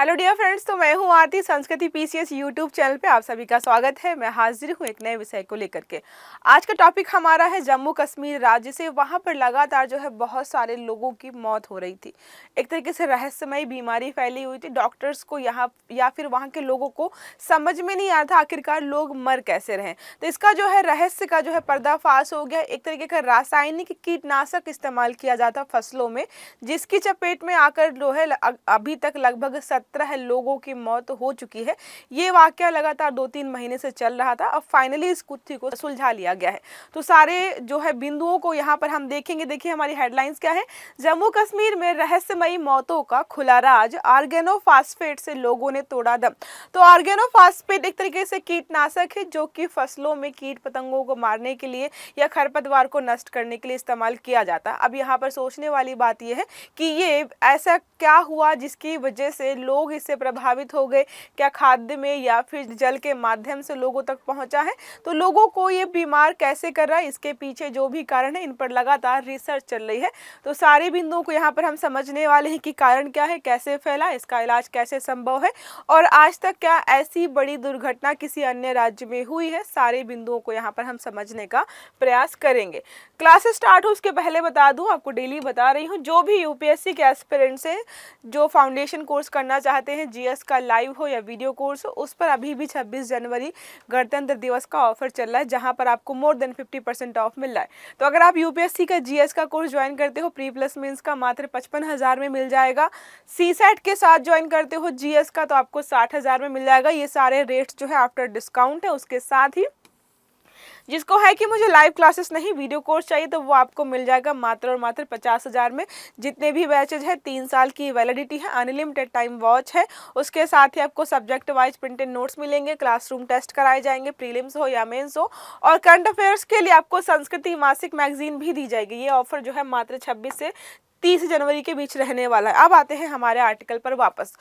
Hello dear friends, तो मैं हूं आरती। संस्कृति पीसीएस यूट्यूब चैनल पे आप सभी का स्वागत है। मैं हाजिर हूं एक नए विषय को लेकर के। आज का टॉपिक हमारा है जम्मू कश्मीर राज्य से। वहां पर लगातार जो है बहुत सारे लोगों की मौत हो रही थी। एक तरीके से रहस्यमयी बीमारी फैली हुई थी। डॉक्टर्स को यहाँ या फिर वहाँ के लोगों को समझ में नहीं आ रहा था आखिरकार लोग मर कैसे रहे। तो इसका जो है रहस्य का जो है पर्दाफाश हो गया। एक तरीके का रासायनिक कीटनाशक इस्तेमाल किया जाता फसलों में, जिसकी चपेट में आकर जो है अभी तक लगभग 17 लोगों की मौत हो चुकी है। ये वाकया लगातार 2-3 महीने से चल रहा था। अब फाइनली इस गुत्थी को सुलझा लिया गया है। तो सारे जो है बिंदुओं को यहाँ पर हम देखेंगे। देखिए हमारी हेडलाइंस क्या है। जम्मू कश्मीर में रहस्यमयी मौतों का खुला राज, ऑर्गेनोफॉस्फेट से लोगों ने तोड़ा दम। तो ऑर्गेनोफॉस्फेट एक तरीके से कीटनाशक है जो कि फसलों में कीट पतंगों को मारने के लिए या खरपतवार को नष्ट करने के लिए इस्तेमाल किया जाता है। अब यहाँ पर सोचने वाली बात यह है कि ये ऐसा क्या हुआ जिसकी वजह से लोग इससे प्रभावित हो गए। क्या खाद्य में या फिर जल के माध्यम से लोगों तक पहुंचा है? तो लोगों को ये बीमार कैसे कर रहा है, इसके पीछे जो भी कारण है इन पर लगातार रिसर्च चल रही है। तो सारे बिंदुओं को यहाँ पर हम समझने वाले हैं कि कारण क्या है, कैसे फैला, इसका इलाज कैसे संभव है और आज तक क्या ऐसी बड़ी दुर्घटना किसी अन्य राज्य में हुई है। सारे बिंदुओं को यहाँ पर हम समझने का प्रयास करेंगे। क्लास स्टार्ट हो उसके पहले बता दूं, आपको डेली बता रही हूँ, जो भी यूपीएससी के एस्पिरेंट्स हैं जो फाउंडेशन कोर्स करना चाहते हैं, जीएस का लाइव हो या वीडियो कोर्स हो, उस पर अभी भी 26 जनवरी गणतंत्र दिवस का ऑफर चल रहा है, जहां पर आपको मोर देन 50% ऑफ मिल रहा है। तो अगर आप यूपीएससी का जीएस का कोर्स ज्वाइन करते हो प्री प्लस मेंस का, मात्र 55,000 में मिल जाएगा। सीसेट के साथ ज्वाइन करते हो जीएस का तो आपको 60,000 में मिल जाएगा। ये सारे रेट्स जो है आफ्टर डिस्काउंट है। उसके साथ ही जिसको है कि मुझे लाइव क्लासेस नहीं वीडियो कोर्स चाहिए तो वो आपको मिल जाएगा मात्र और मात्र 50,000 में। जितने भी बैचेज है 3 साल की वैलिडिटी है, अनलिमिटेड टाइम वॉच है। उसके साथ ही आपको सब्जेक्ट वाइज प्रिंटेड नोट्स मिलेंगे, क्लासरूम टेस्ट कराए जाएंगे, प्रीलिम्स हो या मेंस हो, और करंट अफेयर्स के लिए आपको संस्कृति मासिक मैगजीन भी दी जाएगी। ये ऑफर जो है मात्र 26 से 30 जनवरी के बीच रहने वाला है। अब आते हैं हमारे आर्टिकल पर वापस।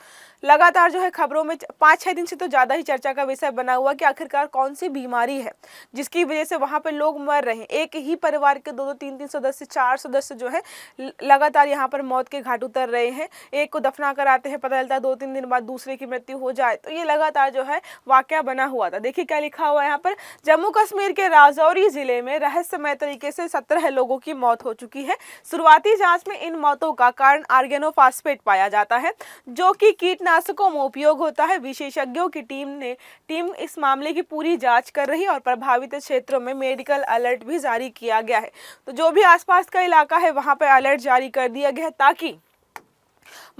लगातार जो है खबरों में 5-6 दिन से तो ज़्यादा ही चर्चा का विषय बना हुआ कि आखिरकार कौन सी बीमारी है जिसकी वजह से वहाँ पे लोग मर रहे हैं। एक ही परिवार के 2-2, 3-3 सदस्य, 4 सदस्य जो है लगातार यहाँ पर मौत के घाट उतर रहे हैं। एक को दफना कर आते हैं, पता चलता है 2-3 दिन बाद दूसरे की मृत्यु हो जाए। तो ये लगातार जो है वाकया बना हुआ था। देखिए क्या लिखा हुआ है यहाँ पर। जम्मू कश्मीर के राजौरी जिले में रहस्यमय तरीके से 17 लोगों की मौत हो चुकी है। शुरुआती जाँच में इन मौतों का कारण ऑर्गेनोफॉस्फेट पाया जाता है जो कि कीटनाशकों में उपयोग होता है। विशेषज्ञों की टीम इस मामले की पूरी जांच कर रही है और प्रभावित क्षेत्रों में मेडिकल अलर्ट भी जारी किया गया है। तो जो भी आसपास का इलाका है वहां पर अलर्ट जारी कर दिया गया है ताकि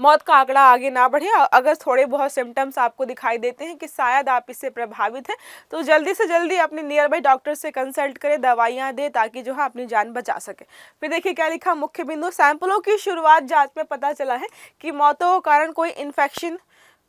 मौत का आंकड़ा आगे ना बढ़े। अगर थोड़े बहुत सिम्टम्स आपको दिखाई देते हैं कि शायद आप इससे प्रभावित हैं तो जल्दी से जल्दी अपने नियर बाई डॉक्टर से कंसल्ट करें, दवाइयां दे ताकि जो है अपनी जान बचा सके। फिर देखिए क्या लिखा मुख्य बिंदु। सैंपलों की शुरुआत जांच में पता चला है कि मौतों का कारण कोई इन्फेक्शन,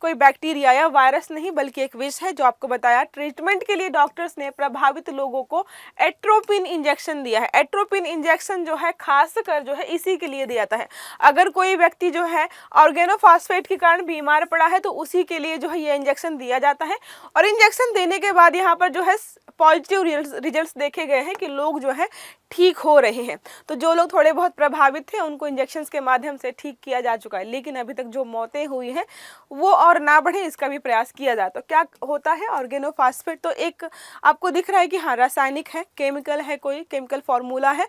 कोई बैक्टीरिया या वायरस नहीं बल्कि एक विष है जो आपको बताया। ट्रीटमेंट के लिए डॉक्टर्स ने प्रभावित लोगों को एट्रोपिन इंजेक्शन दिया है। एट्रोपिन इंजेक्शन जो है खासकर जो है इसी के लिए दिया जाता है। अगर कोई व्यक्ति जो है ऑर्गेनोफॉस्फेट के कारण बीमार पड़ा है तो उसी के लिए जो है ये इंजेक्शन दिया जाता है। और इंजेक्शन देने के बाद यहाँ पर जो है पॉजिटिव रिजल्ट्स देखे गए हैं कि लोग जो है ठीक हो रहे हैं। तो जो लोग थोड़े बहुत प्रभावित थे उनको इंजेक्शन के माध्यम से ठीक किया जा चुका है। लेकिन अभी तक जो मौतें हुई हैं वो और ना बढ़े इसका भी प्रयास किया जाए। तो क्या होता है ऑर्गेनोफॉस्फेट? तो एक आपको दिख रहा है कि हाँ रासायनिक है, केमिकल है, कोई केमिकल फॉर्मूला है।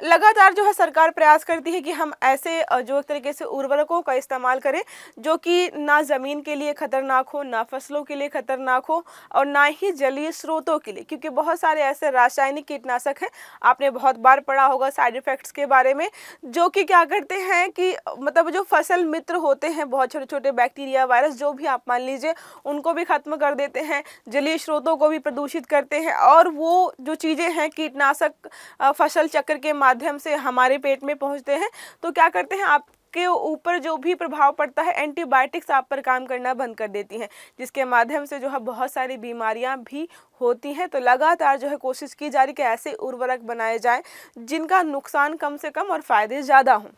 लगातार जो है सरकार प्रयास करती है कि हम ऐसे जो एक तरीके से उर्वरकों का इस्तेमाल करें जो कि ना ज़मीन के लिए खतरनाक हो, ना फसलों के लिए खतरनाक हो और ना ही जलीय स्रोतों के लिए, क्योंकि बहुत सारे ऐसे रासायनिक कीटनाशक हैं, आपने बहुत बार पढ़ा होगा साइड इफेक्ट्स के बारे में, जो कि क्या करते हैं कि मतलब जो फसल मित्र होते हैं, बहुत छोटे छोटे बैक्टीरिया, वायरस जो भी आप मान लीजिए, उनको भी खत्म कर देते हैं, जलीय स्रोतों को भी प्रदूषित करते हैं। और वो जो चीज़ें हैं कीटनाशक फसल चक्र के माध्यम से हमारे पेट में पहुंचते हैं तो क्या करते हैं, आपके ऊपर जो भी प्रभाव पड़ता है एंटीबायोटिक्स आप पर काम करना बंद कर देती हैं, जिसके माध्यम से जो है बहुत सारी बीमारियां भी होती हैं। तो लगातार जो है कोशिश की जा रही कि ऐसे उर्वरक बनाए जाएं जिनका नुकसान कम से कम और फायदे ज़्यादा हों।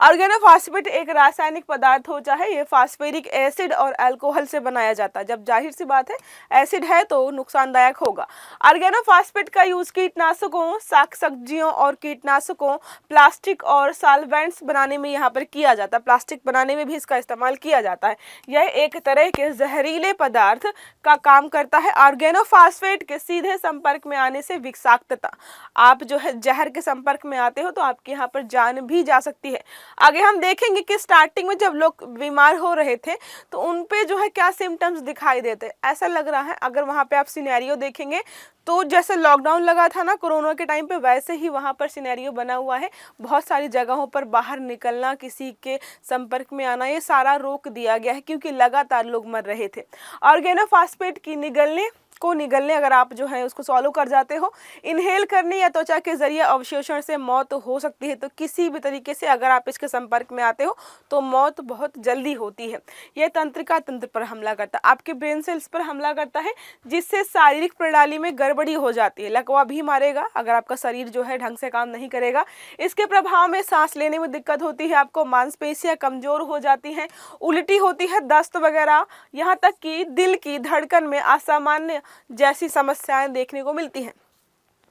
ऑर्गेनोफॉस्फेट एक रासायनिक पदार्थ हो, चाहे ये फास्फेरिक एसिड और अल्कोहल से बनाया जाता है। जब जाहिर सी बात है एसिड है तो नुकसानदायक होगा। ऑर्गेनोफॉस्फेट का यूज कीटनाशकों, शाक सब्जियों और कीटनाशकों, प्लास्टिक और सॉल्वेंट्स बनाने में यहाँ पर किया जाता है। प्लास्टिक बनाने में भी इसका इस्तेमाल किया जाता है। यह एक तरह के जहरीले पदार्थ का काम करता है। ऑर्गेनोफॉस्फेट के सीधे संपर्क में आने से विषाक्तता, आप जो है जहर के संपर्क में आते हो तो आपके यहाँ पर जान भी जा सकती है। आगे हम देखेंगे कि स्टार्टिंग में जब लोग बीमार हो रहे थे तो उन पे जो है क्या सिम्टम्स दिखाई देते, ऐसा लग रहा है अगर वहाँ पे आप सिनेरियो देखेंगे तो जैसे लॉकडाउन लगा था ना कोरोना के टाइम पे, वैसे ही वहाँ पर सिनेरियो बना हुआ है। बहुत सारी जगहों पर बाहर निकलना, किसी के संपर्क में आना, ये सारा रोक दिया गया है क्योंकि लगातार लोग मर रहे थे। ऑर्गेनोफॉस्फेट की निगलने अगर आप जो है उसको सॉल्व कर जाते हो, इनहेल करने या त्वचा के जरिए अवशोषण से मौत हो सकती है। तो किसी भी तरीके से अगर आप इसके संपर्क में आते हो तो मौत बहुत जल्दी होती है। यह तंत्रिका तंत्र पर हमला करता है, आपके ब्रेन सेल्स पर हमला करता है, जिससे शारीरिक प्रणाली में गड़बड़ी हो जाती है। लकवा भी मारेगा अगर आपका शरीर जो है ढंग से काम नहीं करेगा। इसके प्रभाव में सांस लेने में दिक्कत होती है, आपको मांसपेशियां कमजोर हो जाती हैं, उल्टी होती है, दस्त वगैरह, यहाँ तक कि दिल की धड़कन में असामान्य जैसी समस्याएं देखने को मिलती हैं।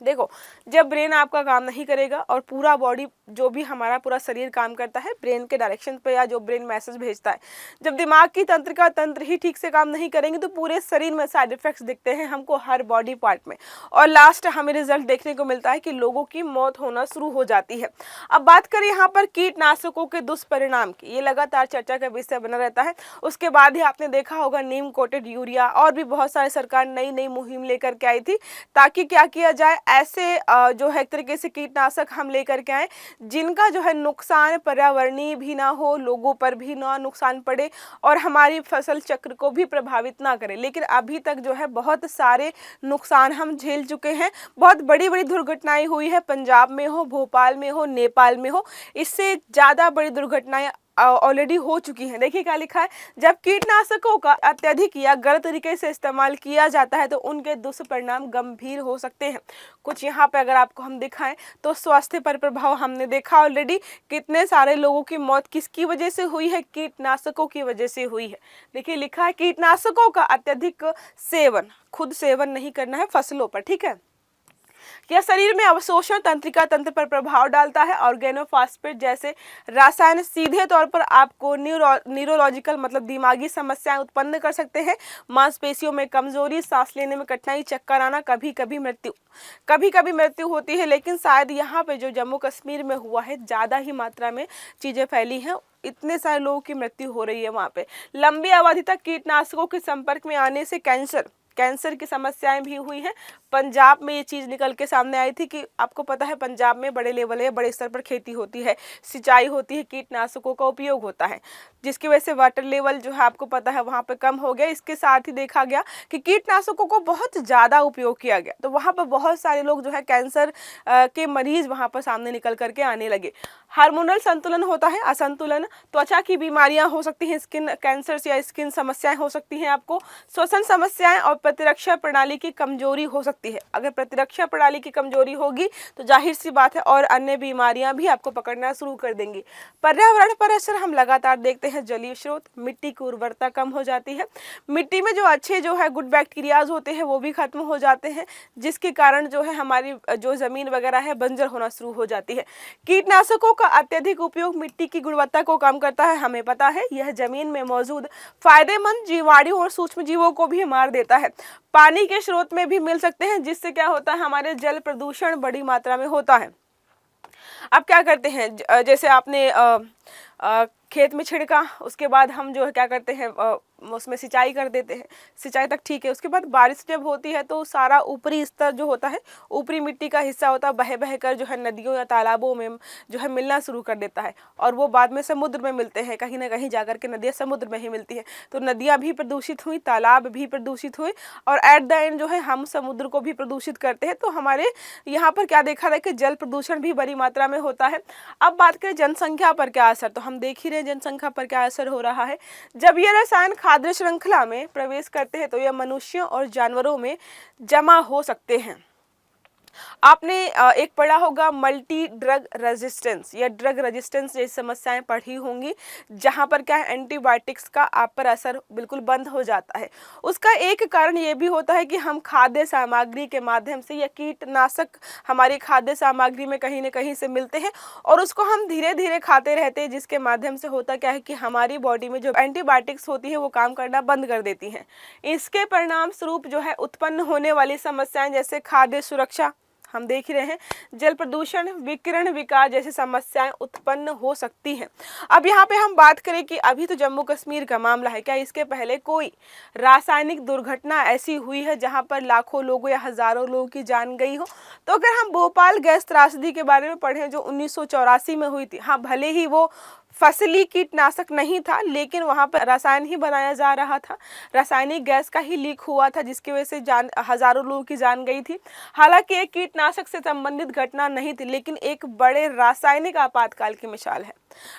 देखो, जब ब्रेन आपका काम नहीं करेगा और पूरा बॉडी जो भी हमारा पूरा शरीर काम करता है ब्रेन के डायरेक्शन पे, या जो ब्रेन मैसेज भेजता है, जब दिमाग की तंत्रिका तंत्र ही ठीक से काम नहीं करेंगे तो पूरे शरीर में साइड इफेक्ट्स दिखते हैं हमको हर बॉडी पार्ट में, और लास्ट हमें रिजल्ट देखने को मिलता है कि लोगों की मौत होना शुरू हो जाती है। अब बात करें यहाँ पर कीटनाशकों के दुष्परिणाम की, ये लगातार चर्चा का विषय बना रहता है। उसके बाद ही आपने देखा होगा नीम कोटेड यूरिया और भी बहुत सारे सरकार नई नई मुहिम लेकर के आई थी, ताकि क्या किया जाए, ऐसे जो है एक तरीके से कीटनाशक हम लेकर के आए जिनका जो है नुकसान पर्यावरणीय भी ना हो, लोगों पर भी ना नुकसान पड़े और हमारी फसल चक्र को भी प्रभावित ना करे। लेकिन अभी तक जो है बहुत सारे नुकसान हम झेल चुके हैं, बहुत बड़ी बड़ी दुर्घटनाएं हुई है, पंजाब में हो, भोपाल में हो, नेपाल में हो, इससे ज़्यादा बड़ी दुर्घटनाएं ऑलरेडी हो चुकी हैं। देखिए क्या लिखा है, जब कीटनाशकों का अत्यधिक या गलत तरीके से इस्तेमाल किया जाता है तो उनके दुष्परिणाम गंभीर हो सकते हैं। कुछ यहाँ पे अगर आपको हम दिखाएं तो स्वास्थ्य पर प्रभाव हमने देखा ऑलरेडी, कितने सारे लोगों की मौत किसकी वजह से हुई है, कीटनाशकों की वजह से हुई है। देखिए लिखा है, कीटनाशकों का अत्यधिक सेवन, खुद सेवन नहीं करना है फसलों पर, ठीक है। यह शरीर में अवशोषण तंत्रिका तंत्र पर प्रभाव डालता है। ऑर्गेनोफॉस्फेट जैसे रसायन सीधे तौर पर आपको न्यूरोलॉजिकल मतलब दिमागी समस्याएं उत्पन्न कर सकते हैं, मांसपेशियों में कमजोरी, सांस लेने में कठिनाई, चक्कर आना, कभी कभी मृत्यु होती है। लेकिन शायद यहाँ पे जो जम्मू कश्मीर में हुआ है ज़्यादा ही मात्रा में चीज़ें फैली हैं, इतने सारे लोगों की मृत्यु हो रही है वहाँ पे। लंबी अवधि तक कीटनाशकों के संपर्क में आने से कैंसर की समस्याएं भी हुई हैं। पंजाब में ये चीज़ निकल के सामने आई थी कि आपको पता है पंजाब में बड़े लेवल है, बड़े स्तर पर खेती होती है, सिंचाई होती है, कीटनाशकों का उपयोग होता है, जिसकी वजह से वाटर लेवल जो है आपको पता है वहाँ पे कम हो गया। इसके साथ ही देखा गया कि कीटनाशकों को बहुत ज़्यादा उपयोग किया गया, तो वहाँ पर बहुत सारे लोग जो है कैंसर के मरीज वहाँ पर सामने निकल करके आने लगे। हार्मोनल संतुलन होता है असंतुलन, त्वचा की बीमारियाँ हो सकती हैं, स्किन कैंसर या स्किन समस्याएं हो सकती हैं, आपको श्वसन समस्याएं और प्रतिरक्षा प्रणाली की कमजोरी हो सकती है। अगर प्रतिरक्षा प्रणाली की कमजोरी होगी तो जाहिर सी बात है और अन्य बीमारियां भी आपको पकड़ना शुरू कर देंगी। पर्यावरण पर असर हम लगातार देखते हैं, जलीय स्रोत, मिट्टी की उर्वरता कम हो जाती है, मिट्टी में जो अच्छे जो है गुड बैक्टीरियाज होते हैं वो भी खत्म हो जाते हैं, जिसके कारण जो है हमारी जो जमीन वगैरह है बंजर होना शुरू हो जाती है। कीटनाशकों का अत्यधिक उपयोग मिट्टी की गुणवत्ता को कम करता है, हमें पता है यह जमीन में मौजूद फायदेमंद जीवाणु और सूक्ष्म जीवों को भी मार देता है। पानी के स्रोत में भी मिल सकते हैं, जिससे क्या होता है हमारे जल प्रदूषण बड़ी मात्रा में होता है। अब क्या करते हैं, जैसे आपने खेत में छिड़का, उसके बाद हम जो है क्या करते हैं उसमें सिंचाई कर देते हैं, सिंचाई तक ठीक है। उसके बाद बारिश जब होती है तो सारा ऊपरी स्तर जो होता है, ऊपरी मिट्टी का हिस्सा होता है, बह बह कर जो है नदियों या तालाबों में जो है मिलना शुरू कर देता है, और वो बाद में समुद्र में मिलते हैं, कहीं ना कहीं जाकर के नदियाँ समुद्र में ही मिलती है। तो नदियाँ भी प्रदूषित हुई, तालाब भी प्रदूषित हुए, और एट द एंड जो है हम समुद्र को भी प्रदूषित करते हैं। तो हमारे यहाँ पर क्या देखा है कि जल प्रदूषण भी बड़ी मात्रा में होता है। अब बात करें जनसंख्या पर क्या असर, तो हम देख ही रहे जनसंख्या पर क्या असर हो रहा है। जब ये रसायन खाद्य श्रृंखला में प्रवेश करते हैं तो यह मनुष्यों और जानवरों में जमा हो सकते हैं। आपने एक पढ़ा होगा मल्टी ड्रग रेजिस्टेंस या ड्रग रेजिस्टेंस जैसी समस्याएं पढ़ी होंगी, जहां पर क्या है एंटीबायोटिक्स का आप पर असर बिल्कुल बंद हो जाता है। उसका एक कारण ये भी होता है कि हम खाद्य सामग्री के माध्यम से या कीटनाशक हमारी खाद्य सामग्री में कहीं ना कहीं से मिलते हैं और उसको हम धीरे धीरे खाते रहते हैं, जिसके माध्यम से होता क्या है कि हमारी बॉडी में जो एंटीबायोटिक्स होती है वो काम करना बंद कर देती हैं। इसके परिणाम स्वरूप जो है उत्पन्न होने वाली समस्याएं जैसे खाद्य सुरक्षा हम देख रहे हैं, जल प्रदूषण, विकिरण विकार जैसी समस्याएं उत्पन्न हो सकती हैं। अब यहाँ पे हम बात करें कि अभी तो जम्मू कश्मीर का मामला है, क्या इसके पहले कोई रासायनिक दुर्घटना ऐसी हुई है जहाँ पर लाखों लोगों या हजारों लोगों की जान गई हो? तो अगर हम भोपाल गैस त्रासदी के बारे में पढ़ें जो 1984 में हुई थी, हाँ भले ही वो फसली कीटनाशक नहीं था, लेकिन वहां पर रसायन ही बनाया जा रहा था, रासायनिक गैस का ही लीक हुआ था, जिसकी वजह से हजारों लोगों की जान गई थी। हालांकि एक कीटनाशक से संबंधित घटना नहीं थी, लेकिन एक बड़े रासायनिक आपातकाल की मिसाल है।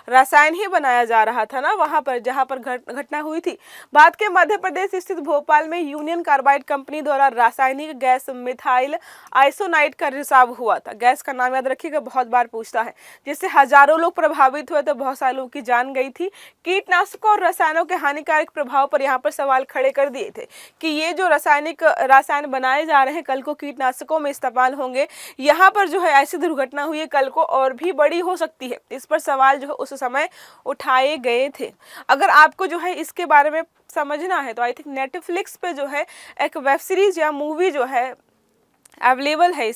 रसायन ही बनाया जा रहा था ना वहां पर जहां पर घटना हुई थी। बात के मध्य प्रदेश स्थित भोपाल में यूनियन कार्बाइड कंपनी द्वारा रासायनिक गैस मिथाइल आइसोनाइट का रिसाव हुआ था। गैस का नाम याद रखिएगा, बहुत बार पूछता है, जिससे हजारों लोग प्रभावित हुए, तो बहुत सारे लोगों की जान गई थी। कीटनाशकों और रसायनों के हानिकारक प्रभाव पर यहाँ पर सवाल खड़े कर दिए थे कि ये जो रसायन बनाए जा रहे हैं कल को कीटनाशकों में इस्तेमाल होंगे, यहाँ पर जो है ऐसी दुर्घटना हुई है कल को और भी बड़ी हो सकती है। इस पर सवाल जो है उस समय उठाए गए थे। अगर आपको जो है इसके बारे में समझना है तो आई थिंक नेटफ्लिक्स पे जो है एक वेब सीरीज या मूवी जो है अवेलेबल है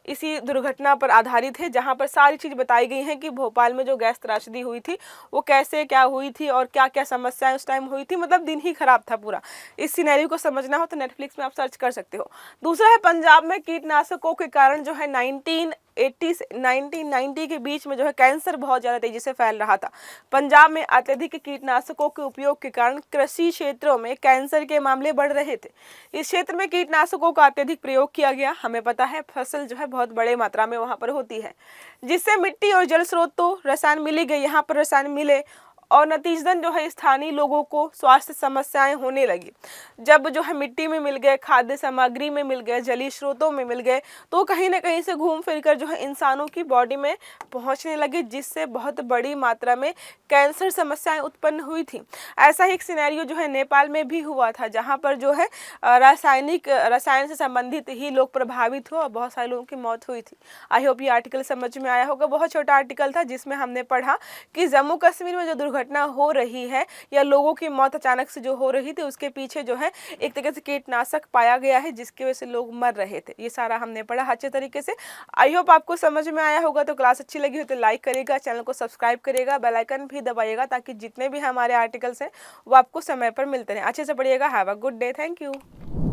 इसी दुर्घटना पर आधारित है, जहां पर सारी चीज़ बताई गई हैं कि भोपाल में जो गैस त्रासदी हुई थी वो कैसे क्या हुई थी और क्या क्या समस्याएं उस टाइम हुई थी। मतलब दिन ही खराब था पूरा। इस सिनेरियो को समझना हो तो नेटफ्लिक्स में आप सर्च कर सकते हो। दूसरा है पंजाब में कीटनाशकों के कारण जो है 1980 से 1990 के बीच में जो है कैंसर बहुत ज़्यादा तेजी से फैल रहा था। पंजाब में अत्यधिक कीटनाशकों के उपयोग के कारण कृषि क्षेत्रों में कैंसर के मामले बढ़ रहे थे। इस क्षेत्र में कीटनाशकों का अत्यधिक प्रयोग किया गया। हमें पता है फसल जो है बहुत बड़े मात्रा में वहां पर होती है, जिससे मिट्टी और जल स्रोतों रसायन मिली गई, यहाँ पर रसायन मिले और नतीजतन जो है स्थानीय लोगों को स्वास्थ्य समस्याएं होने लगी। जब जो है मिट्टी में मिल गए, खाद्य सामग्री में मिल गए, जलीय स्रोतों में मिल गए, तो कहीं ना कहीं से घूम फिर कर जो है इंसानों की बॉडी में पहुंचने लगे, जिससे बहुत बड़ी मात्रा में कैंसर समस्याएं उत्पन्न हुई थी। ऐसा ही एक सिनेरियो जो है नेपाल में भी हुआ था, जहाँ पर जो है रसायन से संबंधित ही लोग प्रभावित हुए और बहुत सारे लोगों की मौत हुई थी। आई होप ये आर्टिकल समझ में आया होगा। बहुत छोटा आर्टिकल था जिसमें हमने पढ़ा कि जम्मू कश्मीर में जो घटना हो रही है या लोगों की मौत अचानक से जो हो रही थी, उसके पीछे जो है एक तरीके से कीटनाशक पाया गया है, जिसकी वजह से लोग मर रहे थे। ये सारा हमने पढ़ा अच्छे तरीके से। आई होप आपको समझ में आया होगा। तो क्लास अच्छी लगी हो तो लाइक करेगा, चैनल को सब्सक्राइब करेगा, बेल आइकन भी दबाइएगा, ताकि जितने भी हमारे आर्टिकल्स हैं वो आपको समय पर मिलते रहें। अच्छे से पढ़िएगा। Have a good day. Thank you.